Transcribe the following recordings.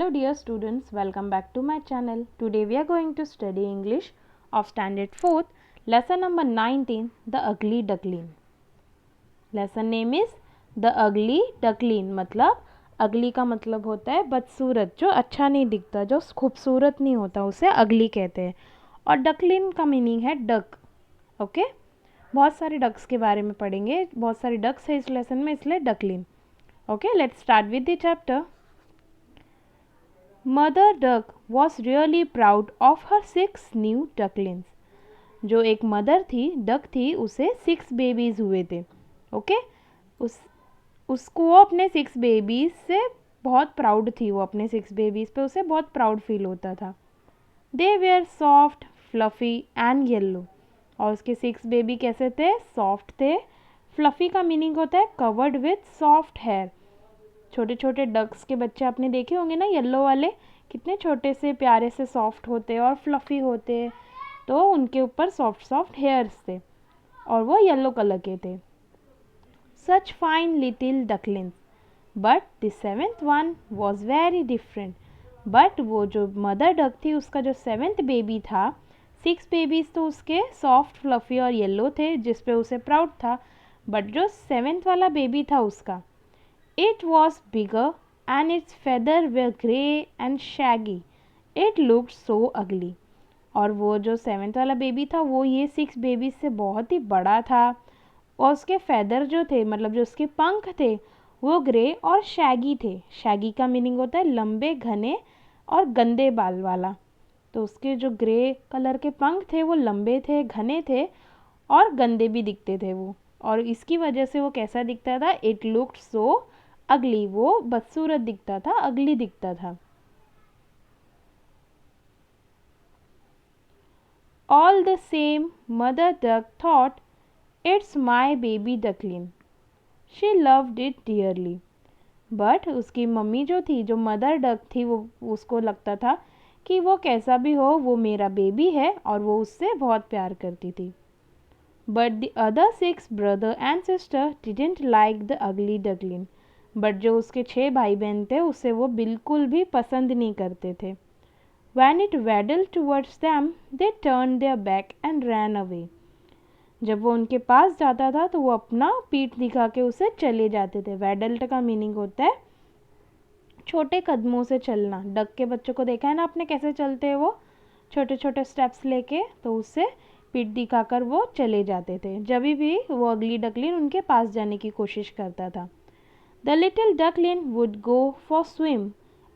Hello dear students, welcome back to my channel. Today we are going to study English of Standard 4th, lesson number 19, The Ugly Duckling. Lesson name is The Ugly Duckling. मतलब अगली का मतलब होता है बदसूरत, जो अच्छा नहीं दिखता, जो खूबसूरत नहीं होता, उसे अगली कहते हैं. और डकलिन का मीनिंग है डक. ओके, बहुत सारे डक्स के बारे में पढ़ेंगे, बहुत सारे डक्स है इस लेसन में, इसलिए duckling. Okay, let's start with the chapter. Mother duck was really proud of her 6 new ducklings. जो एक मदर थी, डक थी, उसे 6 बेबीज़ हुए थे. ओके, उसको वो अपने 6 बेबीज़ से बहुत प्राउड थी. वो अपने 6 बेबीज़ पे उसे बहुत प्राउड फील होता था. They were soft, fluffy and yellow. और उसके 6 बेबी कैसे थे? सॉफ्ट थे. फ्लफ़ी का मीनिंग होता है कवर्ड विथ सॉफ्ट हेयर. छोटे छोटे डक्स के बच्चे आपने देखे होंगे ना, येलो वाले, कितने छोटे से प्यारे से सॉफ्ट होते और फ्लफ़ी होते, तो उनके ऊपर सॉफ्ट सॉफ्ट हेयर्स थे और वो येलो कलर के थे. Such fine little ducklings, but the 7th one was very different. But वो जो मदर डक थी, उसका जो 7th बेबी था, 6 बेबीज़ तो उसके सॉफ्ट, फ्लफ़ी और येलो थे, जिस पे उसे प्राउड था. बट जो 7th वाला बेबी था उसका, it was bigger and its feathers were grey and shaggy. It looked so ugly. और वो जो 7th वाला बेबी था, वो ये 6 बेबीज से बहुत ही बड़ा था और उसके फेदर जो थे, मतलब जो उसके पंख थे, वो ग्रे और शैगी थे. शैगी का मीनिंग होता है लंबे, घने और गंदे बाल वाला. तो उसके जो ग्रे कलर के पंख थे, वो लंबे थे, घने थे और गंदे भी दिखते थे वो. और इसकी वजह से वो कैसा दिखता था? इट लुक्ड सो अगली. वो बदसूरत दिखता था, अगली दिखता था. All the same mother duck thought it's my baby duckling. She loved it dearly. But उसकी मम्मी जो थी, जो मदर डक थी, वो उसको लगता था कि वो कैसा भी हो, वो मेरा बेबी है और वो उससे बहुत प्यार करती थी. But the other 6 brother and sister didn't like the ugly duckling. But जो उसके 6 भाई बहन थे, उसे वो बिल्कुल भी पसंद नहीं करते थे. When it waddled towards them, they turned their back and ran away. जब वो उनके पास जाता था तो वो अपना पीठ दिखा के उसे चले जाते थे. वैडल्ट का मीनिंग होता है छोटे कदमों से चलना. डक के बच्चों को देखा है ना आपने, कैसे चलते हैं वो, छोटे छोटे स्टेप्स लेके, तो उससे पीठ दिखाकर वो चले जाते थे. जब भी वो अगली डकलिन उनके पास जाने की कोशिश करता था. The little duckling would go for swim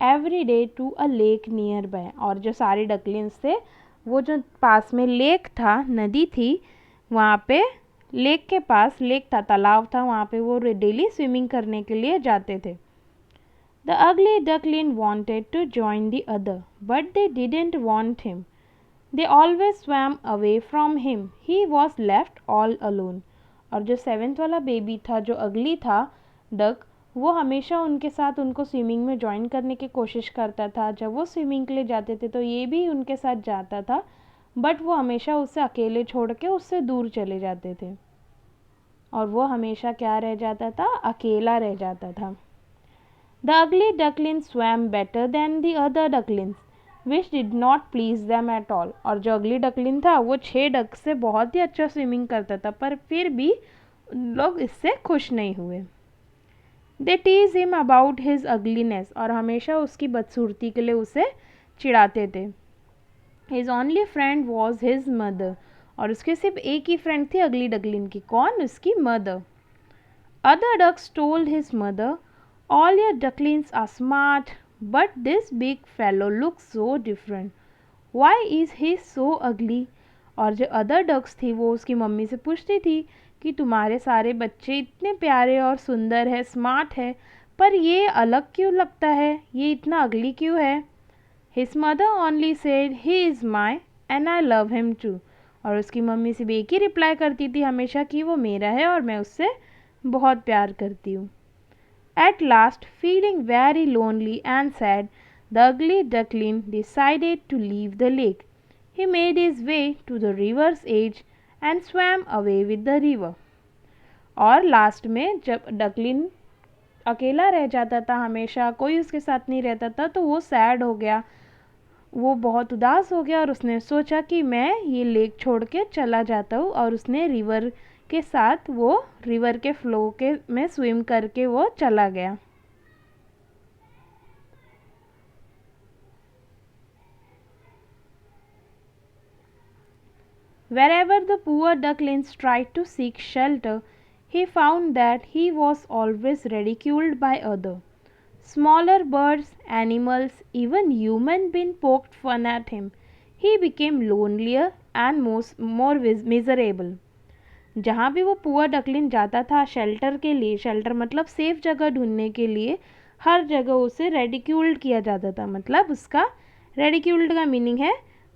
every day to a lake nearby. और जो सारे डकलिंग्स थे, वो जो पास में लेक था, नदी थी, वहाँ पे लेक के पास, लेक था, तालाब था, वहाँ पे वो डेली स्विमिंग करने के लिए जाते थे. The ugly duckling wanted to join the other, but they didn't want him. They always swam away from him. He was left all alone. और जो 7th वाला बेबी था, जो अगली था डक, वो हमेशा उनके साथ उनको स्विमिंग में ज्वाइन करने की कोशिश करता था. जब वो स्विमिंग के लिए जाते थे तो ये भी उनके साथ जाता था, बट वो हमेशा उसे अकेले छोड़ के उससे दूर चले जाते थे और वो हमेशा क्या रह जाता था? अकेला रह जाता था. The ugly duckling swam better than the other ducklings which did not please them at all. और जो अगली डकलिन था, वो 6 डक से बहुत ही अच्छा स्विमिंग करता था, पर फिर भी लोग इससे खुश नहीं हुए. They tease him about his ugliness. और हमेशा उसकी बदसूरती के लिए उसे चिढ़ाते थे. His only friend was his mother. और उसके सिर्फ एक ही फ्रेंड थी अगली डकलिन की. कौन? उसकी mother. Other ducks told his mother, all your ducklings are smart, but this big fellow looks so different. Why is he so ugly? और जो अदर डक्स थी, वो उसकी मम्मी से पूछती थी कि तुम्हारे सारे बच्चे इतने प्यारे और सुंदर है, स्मार्ट है, पर ये अलग क्यों लगता है, ये इतना अगली क्यों है? His mother only said, he is my and I love him too. और उसकी मम्मी सिर्फ एक ही रिप्लाई करती थी हमेशा कि वो मेरा है और मैं उससे बहुत प्यार करती हूँ. At last, feeling very lonely and sad, the ugly duckling decided to leave the lake. He made his way to the river's edge and swam away with the river. और लास्ट में जब डकलिन अकेला रह जाता था हमेशा, कोई उसके साथ नहीं रहता था, तो वो सैड हो गया, वो बहुत उदास हो गया और उसने सोचा कि मैं ये लेक छोड़ के चला जाता हूँ। और उसने रिवर के साथ वो रिवर के फ्लो के में स्विम करके वो चला गया। Wherever the poor ducklings tried to seek shelter, he found that he was always ridiculed by others. Smaller birds, animals, even human beings poked fun at him. He became lonelier and more miserable. जहाँ भी वो poor डकलिन जाता था shelter के लिए, shelter मतलब safe जगह ढूंढने के लिए, हर जगह उसे रेडिक्यूल्ड किया जाता था। मतलब उसका रेडिक्यूल्ड का मीनिंग है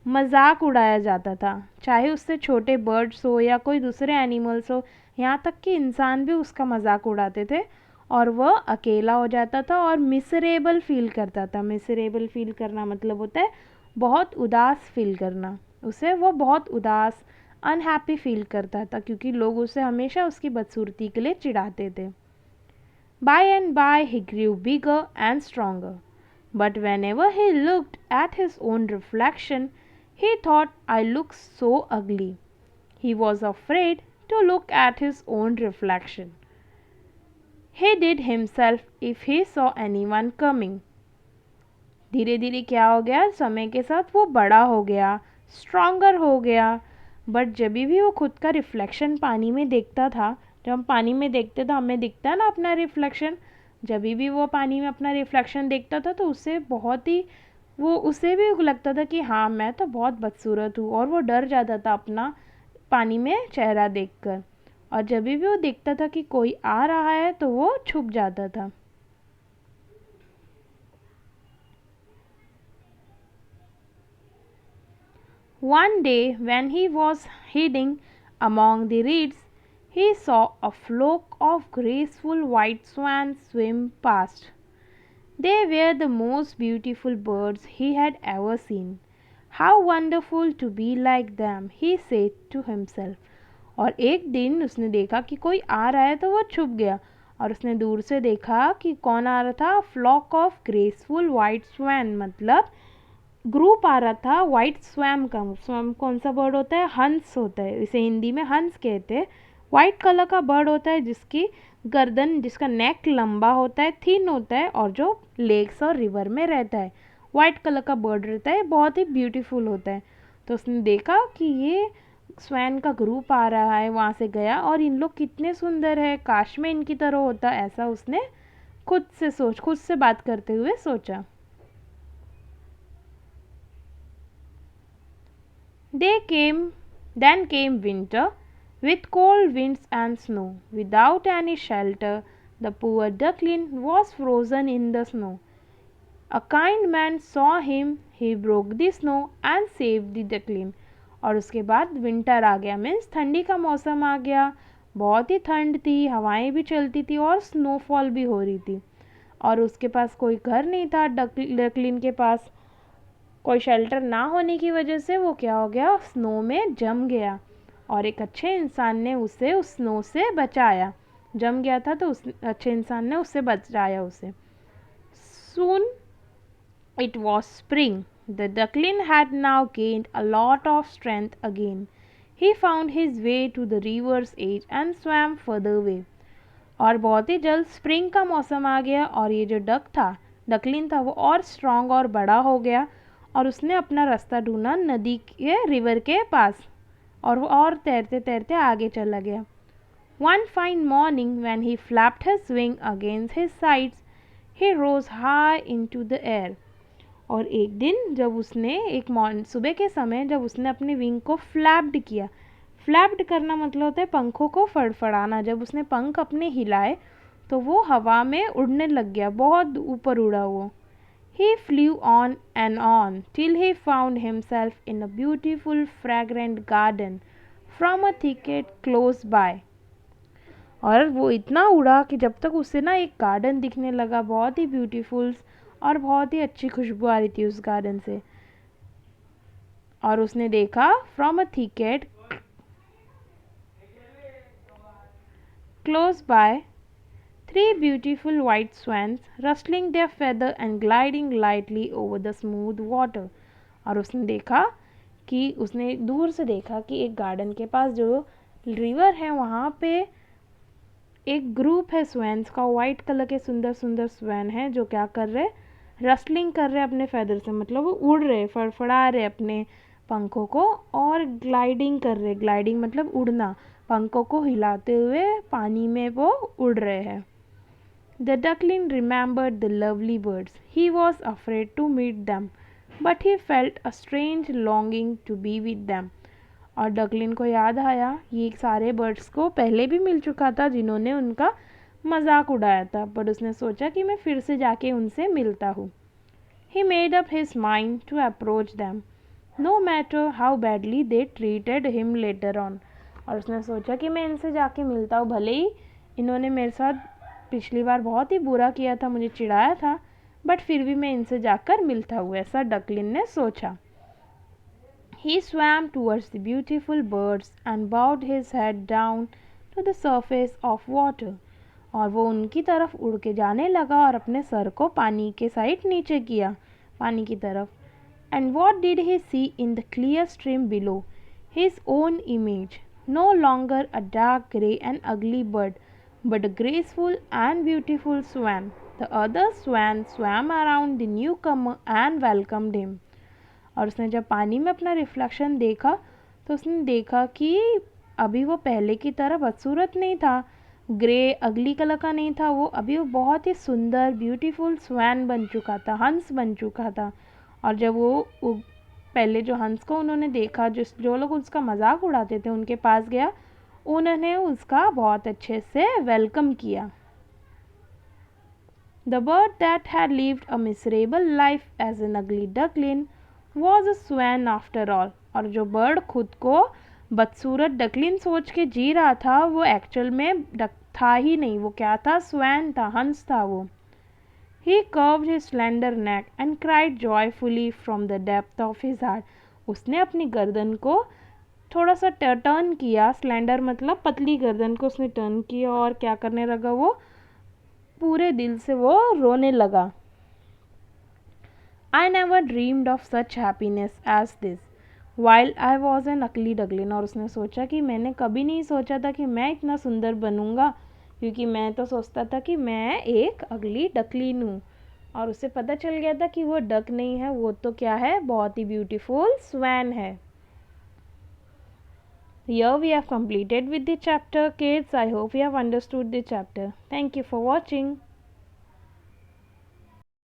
मजाक उड़ाया जाता था, चाहे उससे छोटे बर्ड्स हो या कोई दूसरे एनिमल्स हो, यहाँ तक कि इंसान भी उसका मजाक उड़ाते थे। और वह अकेला हो जाता था और मिसरेबल फील करता था। मिसरेबल फील करना मतलब होता है बहुत उदास फील करना। उसे वो बहुत उदास अनहैप्पी फील करता था क्योंकि लोग उसे हमेशा उसकी बदसूरती के लिए चिढ़ाते थे। By and by he grew bigger and stronger. But whenever he looked at his own reflection, he thought, I look so ugly. He was afraid to look at his own reflection. He did himself if he saw anyone coming. धीरे धीरे क्या हो गया, समय के साथ वो बड़ा हो गया, स्ट्रॉन्गर हो गया। बट जब भी वो खुद का रिफ्लेक्शन पानी में देखता था, जब हम पानी में देखते तो हमें दिखता है ना अपना रिफ्लेक्शन, जब भी वो पानी में अपना रिफ्लेक्शन देखता था तो उससे बहुत ही उसे भी लगता था कि हाँ मैं तो बहुत बदसूरत हूँ, और वो डर जाता था अपना पानी में चेहरा देखकर। और जब भी वो देखता था कि कोई आ रहा है तो वो छुप जाता था। One day, when he was hiding among the reeds, he saw a flock of graceful white swans swim past. They were the most beautiful birds he had ever seen. How wonderful to be like them, he said to himself. और एक दिन उसने देखा कि कोई आ रहा है तो वो छुप गया, और उसने दूर से देखा कि कौन आ रहा था। Flock of graceful white swan, मतलब ग्रुप आ रहा था वाइट स्वैम का। स्वैम कौन सा बर्ड होता है, हंस होता है, इसे हिंदी में हंस कहते हैं। वाइट कलर का बर्ड होता है जिसकी गर्दन, जिसका नेक लंबा होता है, थिन होता है, और जो लेक्स और रिवर में रहता है। वाइट कलर का बर्ड रहता है, बहुत ही ब्यूटीफुल होता है। तो उसने देखा कि ये स्वैन का ग्रुप आ रहा है, वहाँ से गया और इन लोग कितने सुंदर है, काश में इनकी तरह होता, ऐसा उसने खुद से बात करते हुए सोचा। Then came winter, with cold winds and snow. Without any shelter, the poor duckling was frozen in the snow. A kind man saw him, he broke the snow and saved the duckling. और उसके बाद winter आ गया, means ठंडी का मौसम आ गया। बहुत ही ठंड थी, हवाएं भी चलती थी और स्नोफॉल भी हो रही थी। और उसके पास कोई घर नहीं था, डकलिन के पास कोई शेल्टर ना होने की वजह से वो क्या हो गया, स्नो में जम गया। और एक अच्छे इंसान ने उसे उस स्नो से बचाया। जम गया था तो उस अच्छे इंसान ने उससे बचाया उसे। Soon it was spring. The duckling had now gained a lot of strength again. He found his way to the river's edge and swam further away. और बहुत ही जल्द स्प्रिंग का मौसम आ गया और ये जो डकलिन था वो और स्ट्रॉन्ग और बड़ा हो गया, और उसने अपना रास्ता ढूंढा नदी के रिवर के पास, और वो और तैरते तैरते आगे चला गया। One fine morning when he flapped his wing against his sides, he rose high into the air. और एक दिन जब उसने सुबह के समय जब उसने अपने विंग को फ्लैप्ड किया, फ्लैप्ड करना मतलब होता है पंखों को फड़फड़ाना। जब उसने पंख अपने हिलाए तो वो हवा में उड़ने लग गया, बहुत ऊपर उड़ा वो। He flew on till he found himself in a beautiful fragrant garden from a thicket close by. और वो इतना उड़ा कि जब तक उसे ना एक गार्डन दिखने लगा, बहुत ही ब्यूटीफुल, और बहुत ही अच्छी खुशबू आ रही थी उस गार्डन से। और उसने देखा from a thicket close by, Three beautiful white swans rustling their feather and gliding lightly over the smooth water. और उसने देखा कि उसने दूर से देखा कि एक गार्डन के पास जो रिवर है वहाँ पे एक ग्रुप है स्वैन्स का, वाइट कलर के सुंदर सुंदर स्वैन है जो क्या कर रहे, रस्टलिंग कर रहे अपने फेदर से, मतलब वो उड़ रहे, फड़फड़ा रहे अपने पंखों को और ग्लाइडिंग कर रहे, ग्लाइडिंग मतलब उड़ना, पंखों को हिलाते हुए पानी में वो उड़ रहे हैं. The duckling remembered the lovely birds. He was afraid to meet them, but he felt a strange longing to be with them. और डकलिन को याद आया ये सारे बर्ड्स को पहले भी मिल चुका था जिन्होंने उनका मजाक उड़ाया था, पर उसने सोचा कि मैं फिर से जाके उनसे मिलता हूँ. He made up his mind to approach them, no matter how badly they treated him later on. और उसने सोचा कि मैं इनसे जाके मिलता हूँ, भले ही इन्होंने मेरे साथ पिछली बार बहुत ही बुरा किया था, मुझे चिढ़ाया था, बट फिर भी मैं इनसे जाकर मिलता हूँ, ऐसा डकलिन ने सोचा. He swam towards the beautiful birds and bowed his head down to the surface of water. और वो उनकी तरफ उड़ के जाने लगा और अपने सर को पानी के साइड नीचे किया, पानी की तरफ. And what did he see in the clear stream below? His own image, no longer a dark grey and ugly bird, but a graceful and beautiful swan. The other swan swam around the newcomer and welcomed him. और उसने जब पानी में अपना reflection देखा तो उसने देखा कि अभी वो पहले की तरह बदसूरत नहीं था, ग्रे अगली कलर का नहीं था, वो अभी वो बहुत ही सुंदर ब्यूटीफुल स्वैन बन चुका था, हंस बन चुका था. और जब वो पहले जो हंस को उन्होंने देखा, जो लोग उसका मजाक उड़ाते थे उनके पास गया, उन्होंने उसका बहुत अच्छे से वेलकम किया. The bird that had lived a miserable life as an ugly duckling was a swan after all. और जो बर्ड खुद को बदसूरत डकलिन सोच के जी रहा था वो एक्चुअल में डक था ही नहीं, वो क्या था, स्वैन था, हंस था वो. He curved his slender neck and cried joyfully from the depth of his heart. उसने अपनी गर्दन को थोड़ा सा टर्न किया, स्लेंडर मतलब पतली गर्दन को उसने टर्न किया और क्या करने लगा, वो पूरे दिल से वो रोने लगा. I never dreamed of such happiness as this while I was an ugly duckling. और उसने सोचा कि मैंने कभी नहीं सोचा था कि मैं इतना सुंदर बनूंगा, क्योंकि मैं तो सोचता था कि मैं एक अगली डकलिन हूँ, और उसे पता चल गया था कि वो डक नहीं है, वो तो क्या है, बहुत ही ब्यूटीफुल स्वैन है. Here we have completed with the chapter, kids. I hope you have understood the chapter. Thank you for watching.